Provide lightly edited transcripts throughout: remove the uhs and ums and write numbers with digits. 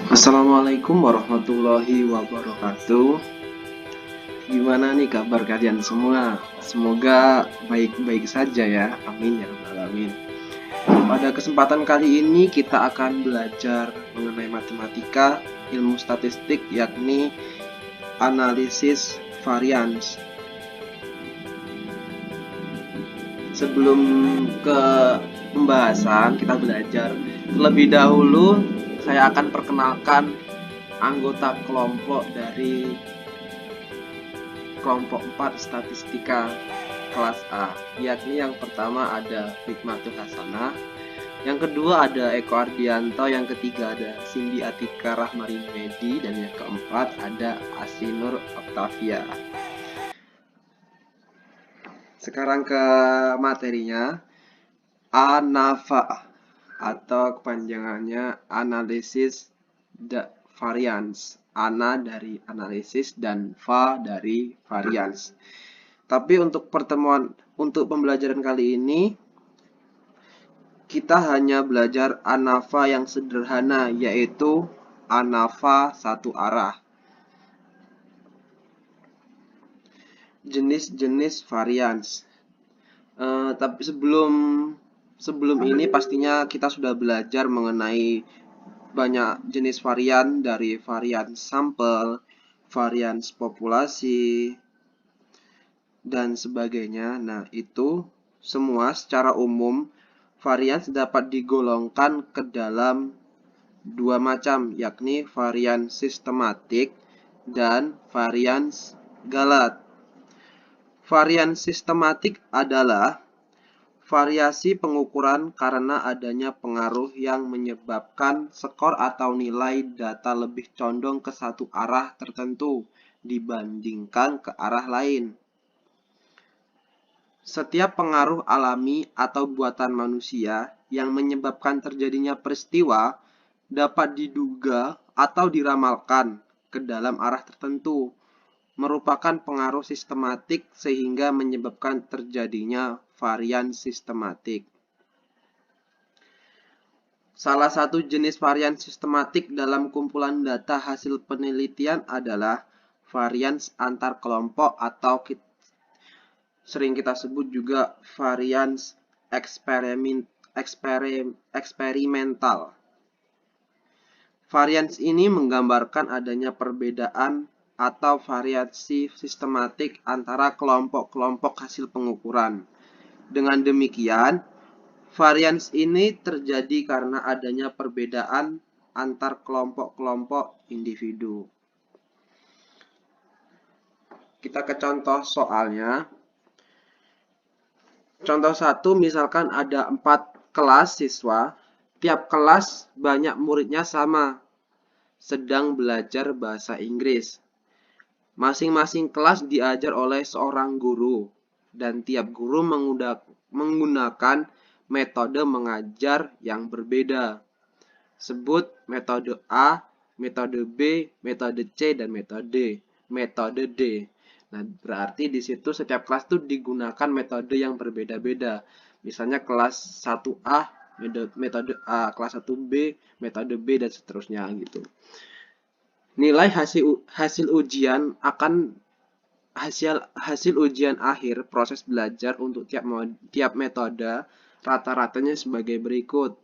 Assalamualaikum warahmatullahi wabarakatuh. Gimana nih kabar kalian semua? Semoga baik-baik saja ya. Amin ya rabbal alamin. Pada kesempatan kali ini kita akan belajar mengenai matematika, ilmu statistik yakni analisis varians. Sebelum ke pembahasan, kita belajar terlebih dahulu. Saya akan perkenalkan anggota kelompok dari kelompok 4 statistika kelas A, yakni yang pertama ada Hikmatul Hasanah, yang kedua ada Eko Ardianto, yang ketiga ada Cindy Atika Rahmarimedi, dan yang keempat ada Asinur Octavia. Sekarang ke materinya. ANAVA atau kepanjangannya analisis variance. ANA dari analisis dan VA dari variance. Tapi untuk pembelajaran kali ini kita hanya belajar ANAVA yang sederhana, yaitu ANAVA satu arah. Jenis-jenis variance. Tapi sebelum ini pastinya kita sudah belajar mengenai banyak jenis varian, dari varian sampel, varian populasi, dan sebagainya. Nah, itu semua secara umum varian dapat digolongkan ke dalam dua macam, yakni varian sistematik dan varian galat. Varian sistematik adalah variasi pengukuran karena adanya pengaruh yang menyebabkan skor atau nilai data lebih condong ke satu arah tertentu dibandingkan ke arah lain. Setiap pengaruh alami atau buatan manusia yang menyebabkan terjadinya peristiwa dapat diduga atau diramalkan ke dalam arah tertentu, merupakan pengaruh sistematik sehingga menyebabkan terjadinya varian sistematik. Salah satu jenis varian sistematik dalam kumpulan data hasil penelitian adalah varians antar kelompok atau sering kita sebut juga varians eksperimental. Varians ini menggambarkan adanya perbedaan atau variasi sistematik antara kelompok-kelompok hasil pengukuran. Dengan demikian, varians ini terjadi karena adanya perbedaan antar kelompok-kelompok individu. Kita ke contoh soalnya. Contoh 1, misalkan ada 4 kelas siswa, tiap kelas banyak muridnya sama, sedang belajar bahasa Inggris. Masing-masing kelas diajar oleh seorang guru, dan tiap guru menggunakan metode mengajar yang berbeda. Sebut metode A, metode B, metode C, dan metode D. Nah, berarti di situ setiap kelas itu digunakan metode yang berbeda-beda. Misalnya kelas 1A, metode A, kelas 1B, metode B, dan seterusnya gitu. Nilai hasil ujian akan hasil ujian akhir proses belajar untuk tiap metode rata-ratanya sebagai berikut.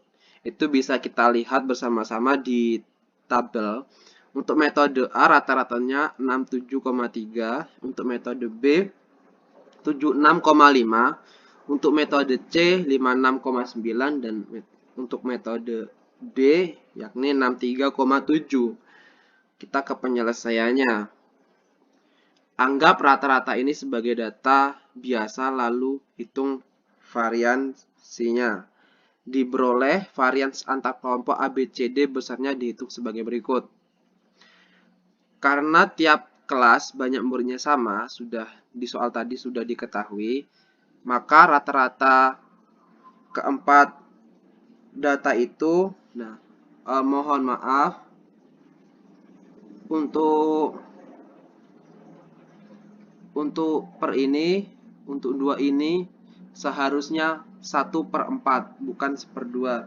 Itu bisa kita lihat bersama-sama di tabel. Untuk metode A rata-ratanya 67,3, untuk metode B 76,5, untuk metode C 56,9, dan untuk metode D yakni 63,7. Kita ke penyelesaiannya. Anggap rata-rata ini sebagai data biasa lalu hitung variansinya. Diperoleh varians antar kelompok ABCD besarnya dihitung sebagai berikut. Karena tiap kelas banyak muridnya sama, di soal tadi sudah diketahui, maka rata-rata keempat data itu, mohon maaf, untuk dua ini seharusnya 1/4, bukan 1/2.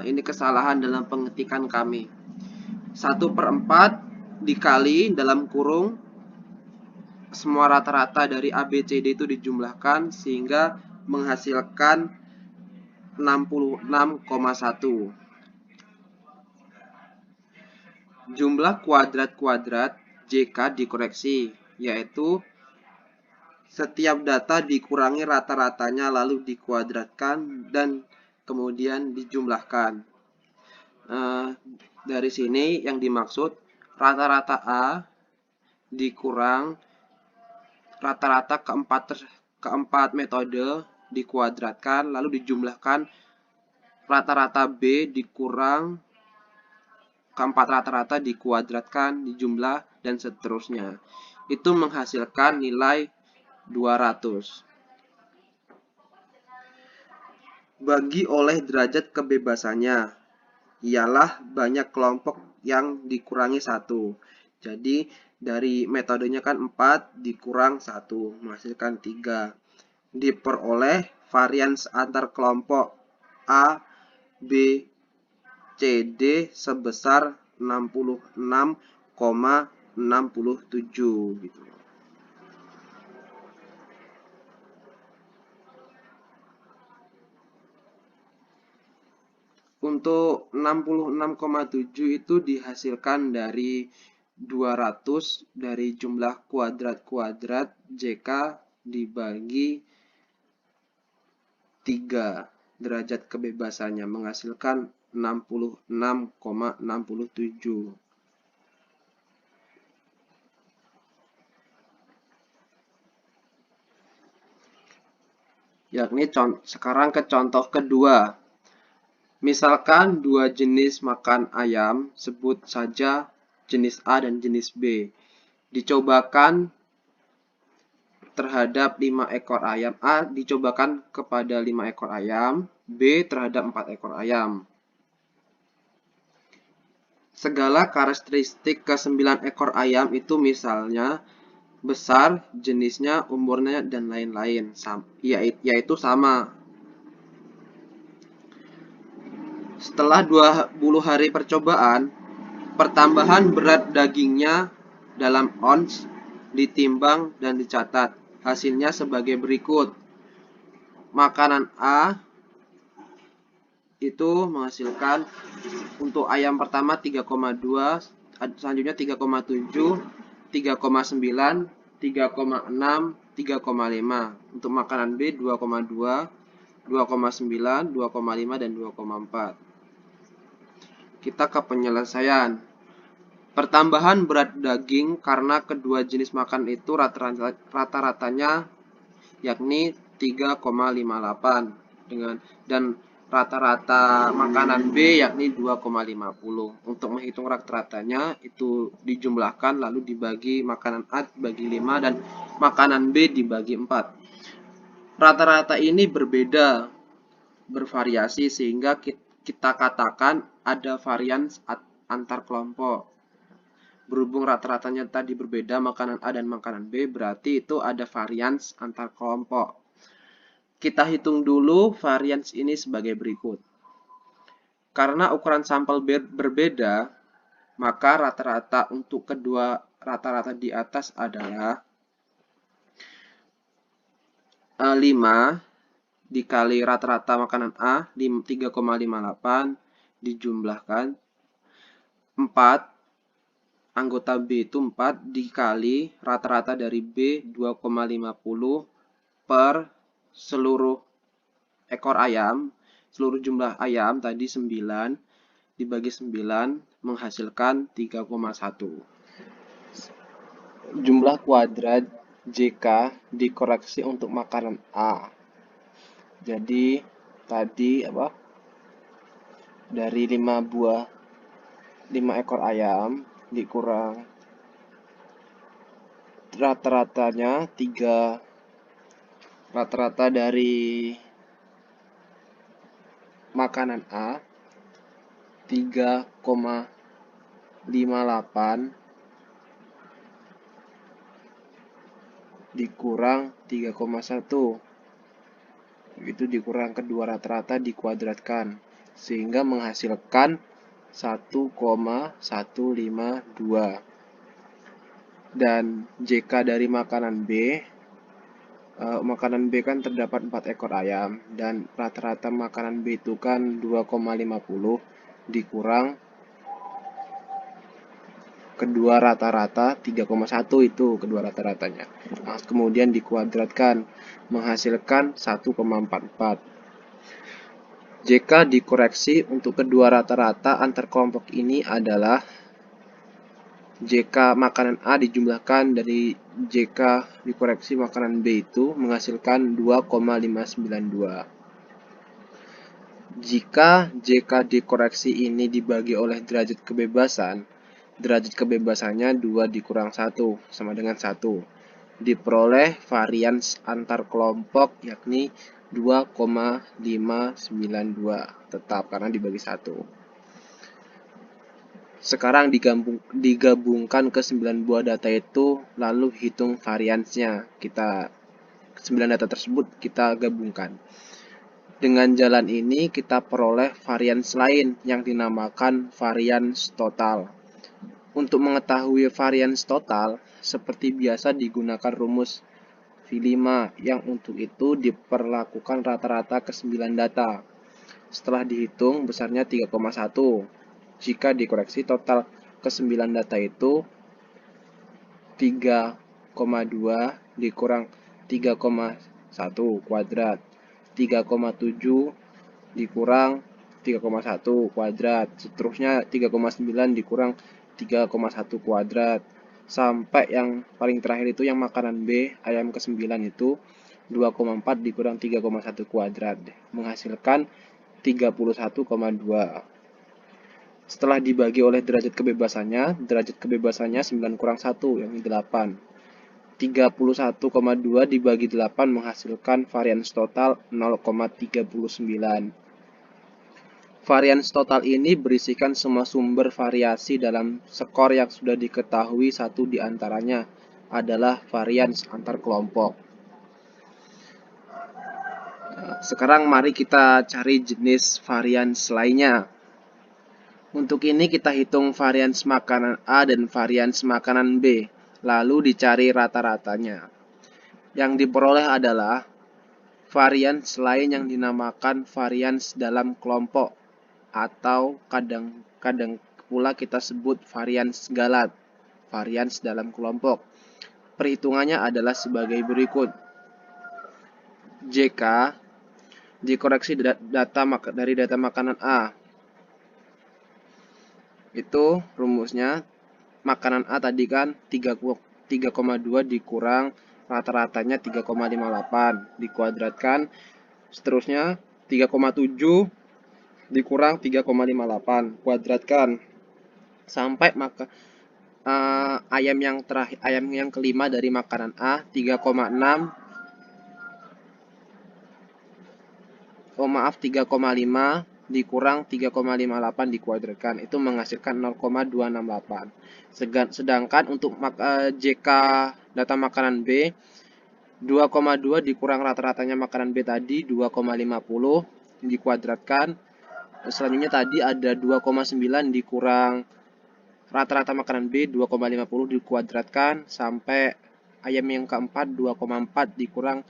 Ini kesalahan dalam pengetikan kami. 1/4 dikali dalam kurung semua rata-rata dari A, B, C, D itu dijumlahkan sehingga menghasilkan 66,1. Jumlah kuadrat-kuadrat JK dikoreksi, yaitu setiap data dikurangi rata-ratanya lalu dikuadratkan dan kemudian dijumlahkan. Dari sini yang dimaksud rata-rata A dikurang rata-rata keempat metode dikuadratkan lalu dijumlahkan rata-rata B dikurang keempat rata-rata dikuadratkan dijumlah dan seterusnya. Itu menghasilkan nilai 200. Bagi oleh derajat kebebasannya ialah banyak kelompok yang dikurangi 1. Jadi dari metodenya kan 4 dikurang 1 menghasilkan 3. Diperoleh varians antar kelompok A, B, C, D sebesar 66,67 gitu. Untuk 66,7 itu dihasilkan dari 200 dari jumlah kuadrat-kuadrat JK dibagi 3 derajat kebebasannya menghasilkan 66,67. Yakni sekarang ke contoh kedua. Misalkan dua jenis makan ayam, sebut saja jenis A dan jenis B. Dicobakan terhadap 5 ekor ayam. A dicobakan kepada 5 ekor ayam, B terhadap 4 ekor ayam. Segala karakteristik ke-9 ekor ayam itu misalnya besar, jenisnya, umurnya, dan lain-lain, yaitu sama. Setelah 20 hari percobaan, pertambahan berat dagingnya dalam ons ditimbang dan dicatat. Hasilnya sebagai berikut. Makanan A itu menghasilkan untuk ayam pertama 3,2, selanjutnya 3,7, 3,9, 3,6, 3,5. Untuk makanan B 2,2, 2,9, 2,5 dan 2,4. Kita ke penyelesaian. Pertambahan berat daging karena kedua jenis makan itu rata-ratanya yakni 3,58 dan rata-rata makanan B yakni 2,50. Untuk menghitung rata-ratanya itu dijumlahkan lalu dibagi makanan A dibagi 5 dan makanan B dibagi 4. Rata-rata ini berbeda, bervariasi sehingga kita katakan ada varians antar kelompok. Berhubung rata-ratanya tadi berbeda makanan A dan makanan B, berarti itu ada varians antar kelompok. Kita hitung dulu varians ini sebagai berikut. Karena ukuran sampel berbeda, maka rata-rata untuk kedua rata-rata di atas adalah 5 dikali rata-rata makanan A 3,58 dijumlahkan 4 anggota B itu 4 dikali rata-rata dari B 2,50 per seluruh ekor ayam, seluruh jumlah ayam tadi 9 dibagi 9 menghasilkan 3,1. Jumlah kuadrat JK dikoreksi untuk makanan A. Jadi tadi dari 5 ekor ayam dikurang rata-ratanya 3 rata-rata dari makanan A 3,58 dikurang 3,1. Itu dikurang kedua rata-rata dikuadratkan sehingga menghasilkan 1,152. Dan JK dari makanan B, makanan B kan terdapat 4 ekor ayam, dan rata-rata makanan B itu kan 2,50 dikurang kedua rata-rata 3,1, itu kedua rata-ratanya. Nah, kemudian dikuadratkan menghasilkan 1,44. JK dikoreksi untuk kedua rata-rata antar kelompok ini adalah JK makanan A dijumlahkan dari JK dikoreksi makanan B itu menghasilkan 2,592. Jika JK dikoreksi ini dibagi oleh derajat kebebasan, derajat kebebasannya 2 dikurang 1 sama dengan 1. Diperoleh varians antar kelompok yakni 2,592 tetap karena dibagi 1. Sekarang digabungkan ke 9 buah data itu, lalu hitung variansnya. 9 data tersebut kita gabungkan. Dengan jalan ini kita peroleh varians lain yang dinamakan varians total. Untuk mengetahui varians total, seperti biasa digunakan rumus V5 yang untuk itu diperlakukan rata-rata ke 9 data. Setelah dihitung besarnya 3,1. Jika dikoreksi total ke 9 data itu 3,2 dikurang 3,1 kuadrat, 3,7 dikurang 3,1 kuadrat, seterusnya 3,9 dikurang 3,1 kuadrat, sampai yang paling terakhir itu yang makanan B, ayam ke-9 itu 2,4 dikurang 3,1 kuadrat, menghasilkan 31,2. Setelah dibagi oleh derajat kebebasannya 9 kurang 1, yang 8. 31,2 dibagi 8 menghasilkan varians total 0,39. Varians total ini berisikan semua sumber variasi dalam skor yang sudah diketahui, satu di antaranya adalah varians antar kelompok. Sekarang mari kita cari jenis varians lainnya. Untuk ini kita hitung varians makanan A dan varians makanan B, lalu dicari rata-ratanya. Yang diperoleh adalah varians lain yang dinamakan varians dalam kelompok, atau kadang-kadang pula kita sebut varians galat, varians dalam kelompok. Perhitungannya adalah sebagai berikut. JK dikoreksi dari data makanan A. Itu rumusnya, makanan A tadi kan 3,2 dikurang rata-ratanya 3,58 dikuadratkan, seterusnya 3,7 dikurang 3,58 kuadratkan, sampai ayam yang kelima dari makanan A 3,5 dikurang 3,58 dikuadratkan, itu menghasilkan 0,268. Sedangkan untuk JK data makanan B 2,2 dikurang rata-ratanya makanan B tadi 2,50 dikuadratkan. Selanjutnya tadi ada 2,9 dikurang rata-rata makanan B 2,50 dikuadratkan, sampai ayam yang keempat 2,4 dikurang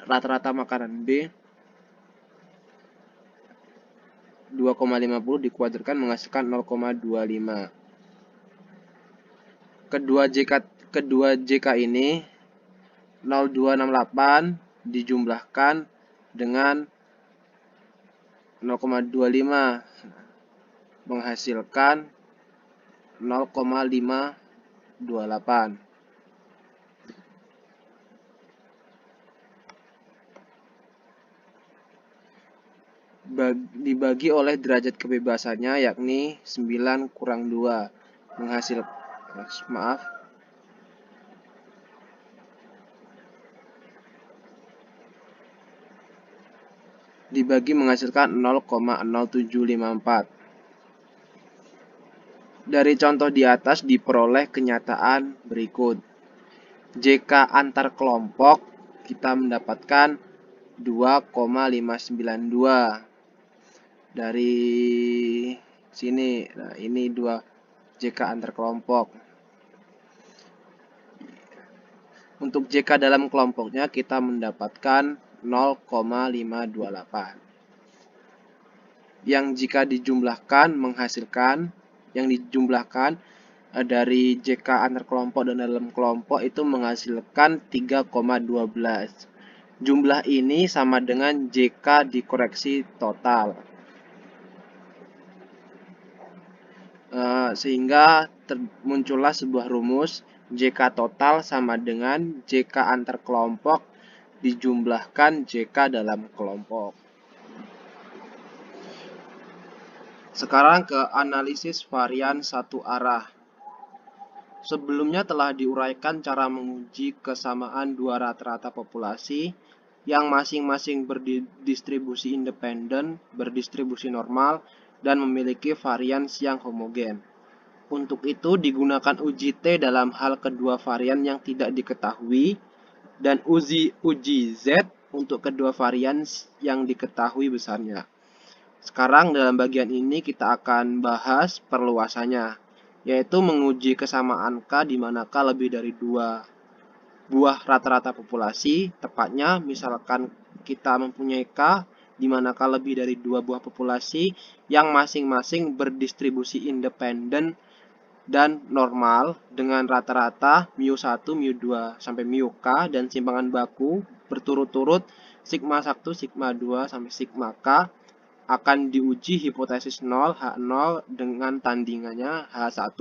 rata-rata makanan B 2,50 dikuadratkan menghasilkan 0,25. Kedua JK ini 0,268 dijumlahkan dengan 0,25 menghasilkan 0,528. Dibagi oleh derajat kebebasannya yakni 9 kurang 2 dibagi menghasilkan 0,0754. Dari contoh di atas diperoleh kenyataan berikut. JK antar kelompok kita mendapatkan 2,592. Dari sini. Nah, ini 2 JK antar kelompok. Untuk JK dalam kelompoknya kita mendapatkan 0,528. Yang jika dijumlahkan menghasilkan, yang dijumlahkan dari JK antar kelompok dan dalam kelompok itu menghasilkan 3,12. Jumlah ini sama dengan JK dikoreksi total. Sehingga muncullah sebuah rumus JK total sama dengan JK antar kelompok dijumlahkan JK dalam kelompok. Sekarang ke analisis varian satu arah. Sebelumnya telah diuraikan cara menguji kesamaan dua rata-rata populasi yang masing-masing berdistribusi independen, berdistribusi normal, dan memiliki varians yang homogen. Untuk itu digunakan uji T dalam hal kedua varian yang tidak diketahui dan uji Z untuk kedua varian yang diketahui besarnya. Sekarang dalam bagian ini kita akan bahas perluasannya, yaitu menguji kesamaan K di mana K lebih dari 2 buah rata-rata populasi. Tepatnya misalkan kita mempunyai K di mana K lebih dari 2 buah populasi yang masing-masing berdistribusi independen dan normal dengan rata-rata mu1, mu2 sampai mu K dan simpangan baku berturut-turut sigma 1, sigma 2 sampai sigma K akan diuji hipotesis 0, H0 dengan tandingannya H1.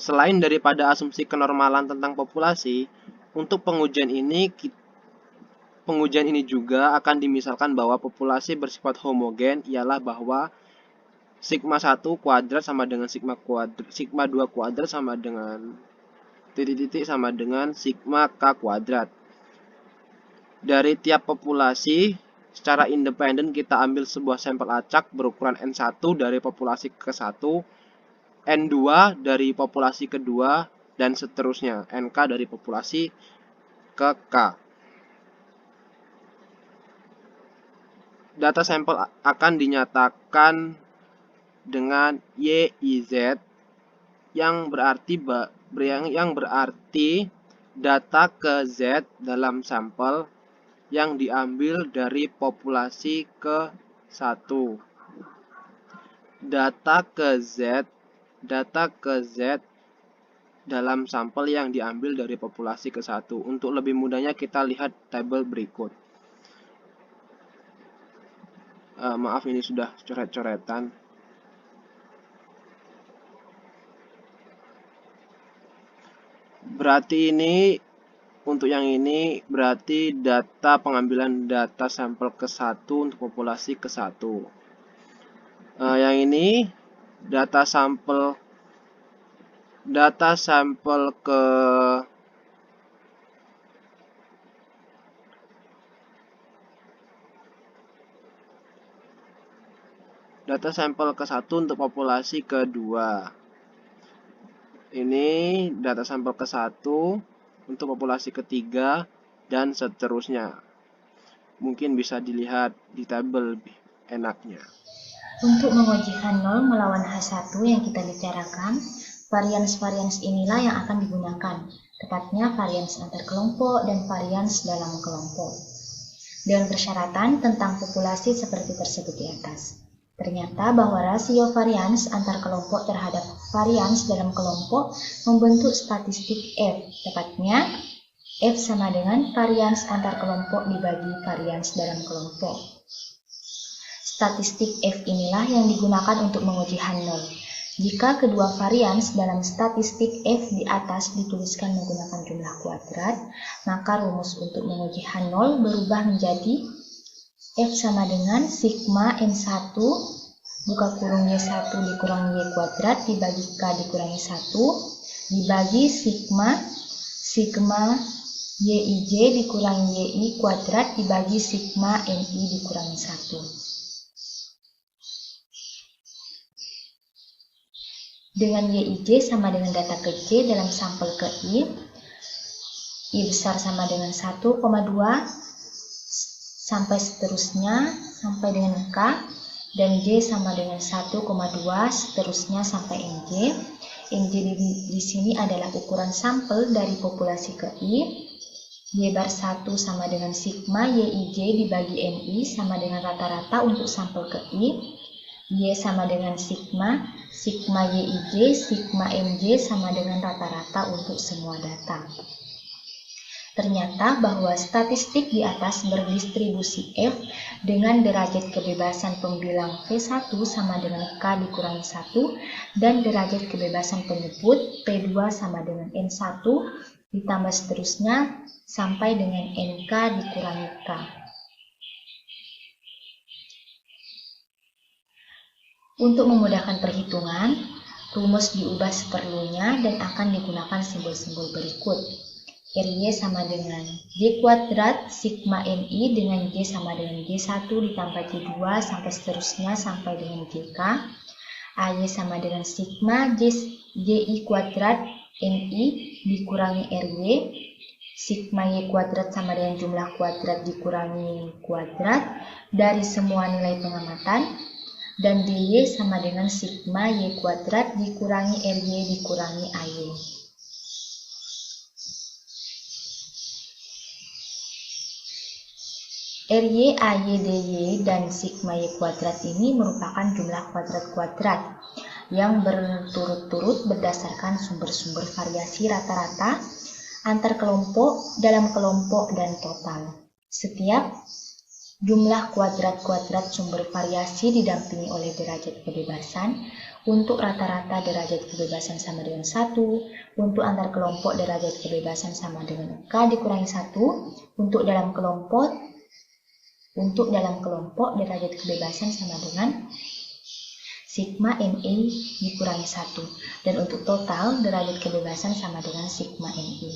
Selain daripada asumsi kenormalan tentang populasi, untuk pengujian ini juga akan dimisalkan bahwa populasi bersifat homogen ialah bahwa sigma 1 kuadrat sama dengan sigma 2 kuadrat sama dengan titik-titik sama dengan sigma K kuadrat. Dari tiap populasi secara independen kita ambil sebuah sampel acak berukuran N1 dari populasi ke-1, N2 dari populasi kedua, dan seterusnya, NK dari populasi ke K. Data sampel akan dinyatakan dengan YIZ yang berarti data ke Z dalam sampel yang diambil dari populasi ke-1. Data ke Z dalam sampel yang diambil dari populasi ke-1. Untuk lebih mudahnya kita lihat tabel berikut. Maaf ini sudah coret-coretan. Berarti ini untuk yang ini berarti data pengambilan data sampel ke-1 untuk populasi ke-1. Yang ini data sampel ke-1 untuk populasi kedua. Ini data sampel ke-1 untuk populasi ketiga dan seterusnya. Mungkin bisa dilihat di tabel lebih enaknya. Untuk menguji H0 melawan H1 yang kita bicarakan, varians-varians inilah yang akan digunakan, tepatnya varians antar kelompok dan varians dalam kelompok. Dengan persyaratan tentang populasi seperti tersebut di atas. Ternyata bahwa rasio varians antar kelompok terhadap varians dalam kelompok membentuk statistik F, tepatnya F sama dengan varians antar kelompok dibagi varians dalam kelompok. Statistik F inilah yang digunakan untuk menguji H0. Jika kedua varians dalam statistik F di atas dituliskan menggunakan jumlah kuadrat, maka rumus untuk menguji H0 berubah menjadi F sama dengan sigma N1 buka kurung Y1 dikurangi Y kuadrat dibagi K dikurangi 1 dibagi sigma YIJ dikurangi YI kuadrat dibagi sigma NI dikurangi 1. Dengan YIJ sama dengan data ke J dalam sampel ke I besar sama dengan 1,2, sampai seterusnya sampai dengan K, dan J sama dengan 1,2 seterusnya sampai NJ. NJ di sini adalah ukuran sampel dari populasi ke I. Y bar 1 sama dengan sigma YIJ dibagi NI sama dengan rata-rata untuk sampel ke I. Y sama dengan sigma YIJ, sigma NJ sama dengan rata-rata untuk semua data. Ternyata bahwa statistik di atas berdistribusi F dengan derajat kebebasan pembilang V1 sama dengan K dikurangi 1 dan derajat kebebasan penyebut P2 sama dengan N1 ditambah seterusnya sampai dengan NK dikurangi K. Untuk memudahkan perhitungan, rumus diubah seperlunya dan akan digunakan simbol-simbol berikut. RY sama dengan J kuadrat sigma NI dengan J sama dengan J1 ditambah J2 sampai seterusnya sampai dengan JK. AY sama dengan sigma JI kuadrat NI dikurangi RY. Sigma Y kuadrat sama dengan jumlah kuadrat dikurangi kuadrat dari semua nilai pengamatan. Dan DY sama dengan sigma Y kuadrat dikurangi RY dikurangi AY. RY, AY, DY, dan sigma Y kuadrat ini merupakan jumlah kuadrat-kuadrat yang berturut-turut berdasarkan sumber-sumber variasi rata-rata antar kelompok, dalam kelompok, dan total. Setiap jumlah kuadrat-kuadrat sumber variasi didampingi oleh derajat kebebasan. Untuk rata-rata derajat kebebasan sama dengan 1, untuk antar kelompok derajat kebebasan sama dengan K dikurangi 1, untuk dalam kelompok derajat kebebasan sama dengan sigma NI dikurangi 1, dan untuk total derajat kebebasan sama dengan sigma NI.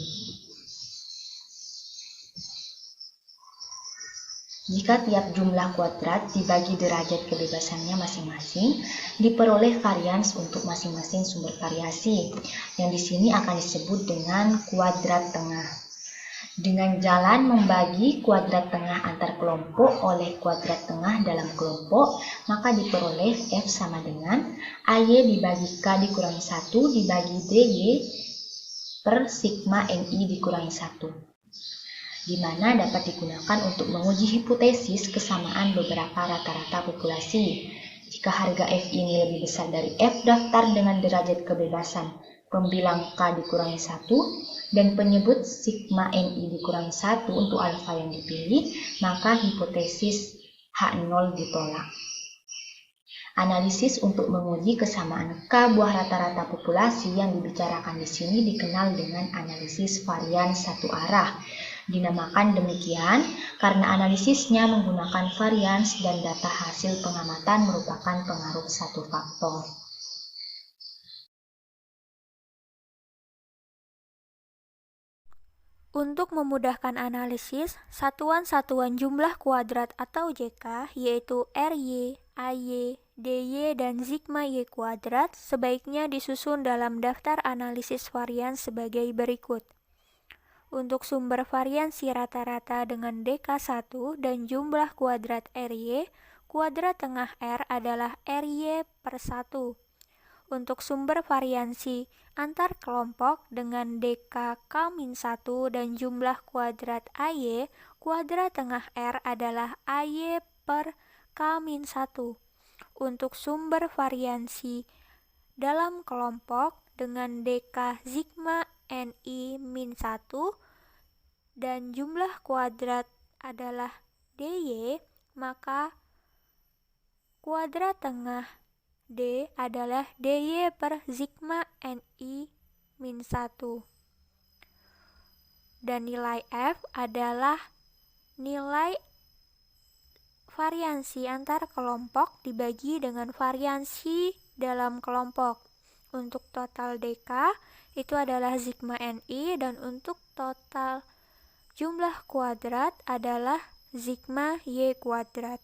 Jika tiap jumlah kuadrat dibagi derajat kebebasannya masing-masing, diperoleh varians untuk masing-masing sumber variasi, yang di sini akan disebut dengan kuadrat tengah. Dengan jalan membagi kuadrat tengah antar kelompok oleh kuadrat tengah dalam kelompok, maka diperoleh F sama dengan AY dibagi K dikurangi 1 dibagi DY per sigma NI dikurangi 1. Di mana dapat digunakan untuk menguji hipotesis kesamaan beberapa rata-rata populasi. Jika harga F ini lebih besar dari F daftar dengan derajat kebebasan pembilang K dikurangi 1 dan penyebut sigma NI dikurangi 1 untuk alfa yang dipilih, maka hipotesis H0 ditolak. Analisis untuk menguji kesamaan K buah rata-rata populasi yang dibicarakan di sini dikenal dengan analisis varian satu arah. Dinamakan demikian karena analisisnya menggunakan varians dan data hasil pengamatan merupakan pengaruh satu faktor. Untuk memudahkan analisis, satuan-satuan jumlah kuadrat atau JK yaitu RY, AY, DY, dan sigma Y kuadrat sebaiknya disusun dalam daftar analisis varian sebagai berikut. Untuk sumber variansi rata-rata dengan DK1 dan jumlah kuadrat RY, kuadrat tengah R adalah RY per 1. Untuk sumber variansi antar kelompok dengan DK K-1 dan jumlah kuadrat AY, kuadrat tengah R adalah AY per K-1. Untuk sumber variansi dalam kelompok dengan DK sigma NI-1 dan jumlah kuadrat adalah DY, maka kuadrat tengah D adalah DY per sigma NI-1. Dan nilai F adalah nilai variansi antar kelompok dibagi dengan variansi dalam kelompok. Untuk total DK itu adalah sigma NI dan untuk total jumlah kuadrat adalah sigma Y kuadrat.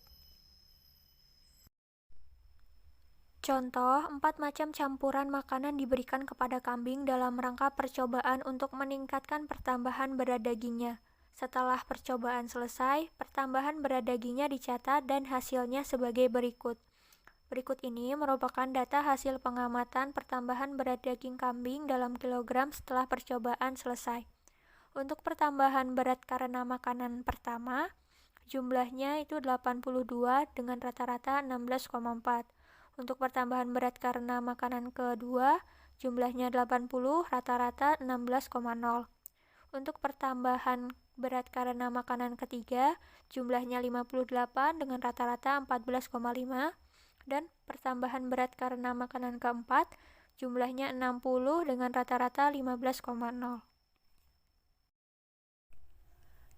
Contoh, 4 macam campuran makanan diberikan kepada kambing dalam rangka percobaan untuk meningkatkan pertambahan berat dagingnya. Setelah percobaan selesai, pertambahan berat dagingnya dicatat dan hasilnya sebagai berikut. Berikut ini merupakan data hasil pengamatan pertambahan berat daging kambing dalam kilogram setelah percobaan selesai. Untuk pertambahan berat karena makanan pertama, jumlahnya itu 82 dengan rata-rata 16,4. Untuk pertambahan berat karena makanan kedua, jumlahnya 80, rata-rata 16,0. Untuk pertambahan berat karena makanan ketiga, jumlahnya 58 dengan rata-rata 14,5. Dan pertambahan berat karena makanan keempat, jumlahnya 60 dengan rata-rata 15,0.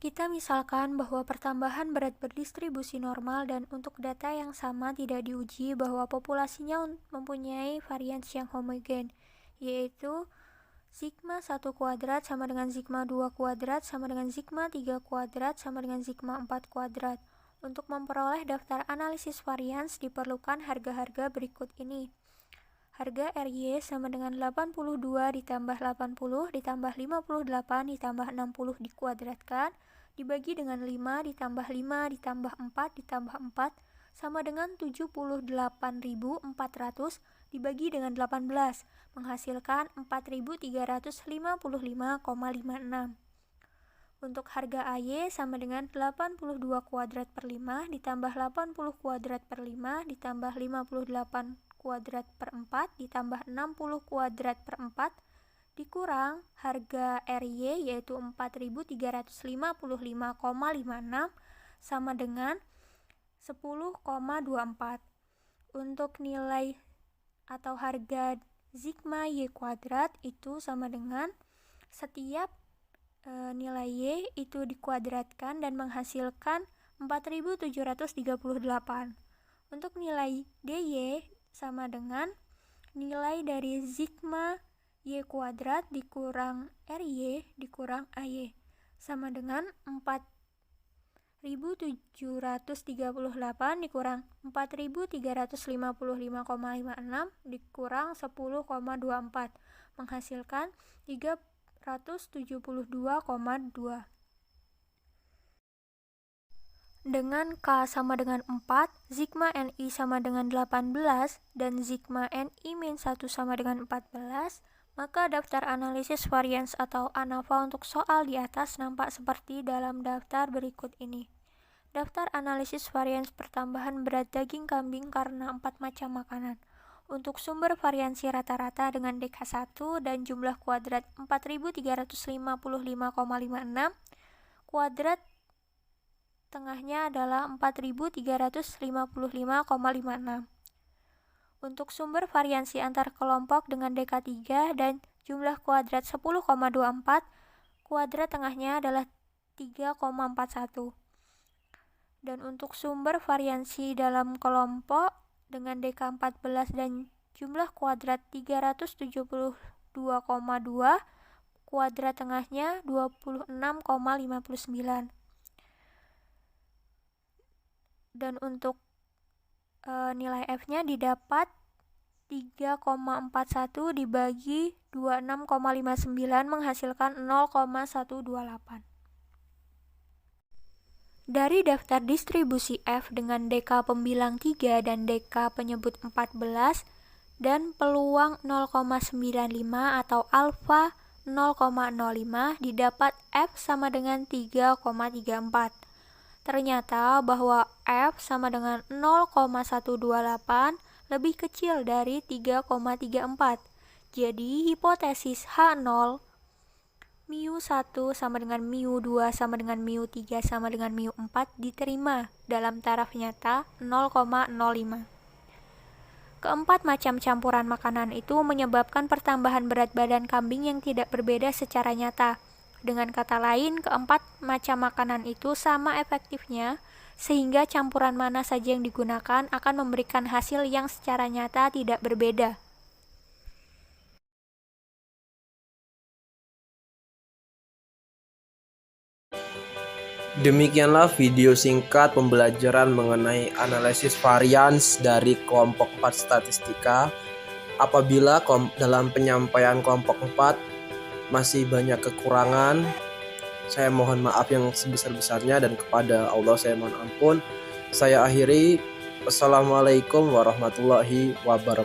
Kita misalkan bahwa pertambahan berat berdistribusi normal dan untuk data yang sama tidak diuji bahwa populasinya mempunyai varians yang homogen, yaitu sigma 1 kuadrat sama dengan sigma 2 kuadrat sama dengan sigma 3 kuadrat sama dengan sigma 4 kuadrat. Untuk memperoleh daftar analisis varians diperlukan harga-harga berikut ini. Harga RY sama dengan 82 ditambah 80 ditambah 58 ditambah 60 dikuadratkan dibagi dengan 5 ditambah 5 ditambah 4 ditambah 4 sama dengan 78.400 dibagi dengan 18 menghasilkan 4.355,56. Untuk harga AY sama dengan 82 kuadrat per 5 ditambah 80 kuadrat per 5 ditambah 58 kuadrat per 4 ditambah 60 kuadrat per 4 dikurang harga RY yaitu 4.355,56 sama dengan 10,24. Untuk nilai atau harga sigma Y kuadrat itu sama dengan setiap nilai Y itu dikuadratkan dan menghasilkan 4.738. Untuk nilai DY sama dengan nilai dari sigma Y kuadrat dikurang RY dikurang AY sama dengan 4.738 dikurang 4.355,56 dikurang 10,24 menghasilkan 372,2. Dengan K sama dengan 4, sigma NI sama dengan 18, dan sigma NI-1 sama dengan 14, maka daftar analisis varians atau ANAVA untuk soal di atas nampak seperti dalam daftar berikut ini. Daftar analisis varians pertambahan berat daging kambing karena 4 macam makanan. Untuk sumber variansi rata-rata dengan DK1 dan jumlah kuadrat 4.355,56, kuadrat tengahnya adalah 4.355,56. Untuk sumber variansi antar kelompok dengan DK3 dan jumlah kuadrat 10,24, kuadrat tengahnya adalah 3,41. Dan untuk sumber variansi dalam kelompok dengan DK14 dan jumlah kuadrat 372,2, kuadrat tengahnya 26,59. Dan untuk nilai F-nya didapat 3,41 dibagi 26,59 menghasilkan 0,128. Dari daftar distribusi F dengan DK pembilang 3 dan DK penyebut 14 dan peluang 0,95 atau alfa 0,05 didapat F sama dengan 3,34. Ternyata bahwa F sama dengan 0,128 lebih kecil dari 3,34. Jadi hipotesis H0 μ1 sama dengan μ2 sama dengan μ3 sama dengan μ4 diterima dalam taraf nyata 0,05. Keempat macam campuran makanan itu menyebabkan pertambahan berat badan kambing yang tidak berbeda secara nyata. Dengan kata lain, keempat macam makanan itu sama efektifnya, sehingga campuran mana saja yang digunakan akan memberikan hasil yang secara nyata tidak berbeda. Demikianlah video singkat pembelajaran mengenai analisis varians dari kelompok 4 statistika. Apabila dalam penyampaian kelompok 4 masih banyak kekurangan, saya mohon maaf yang sebesar-besarnya, dan kepada Allah saya mohon ampun. Saya akhiri. Wassalamualaikum warahmatullahi wabarakatuh.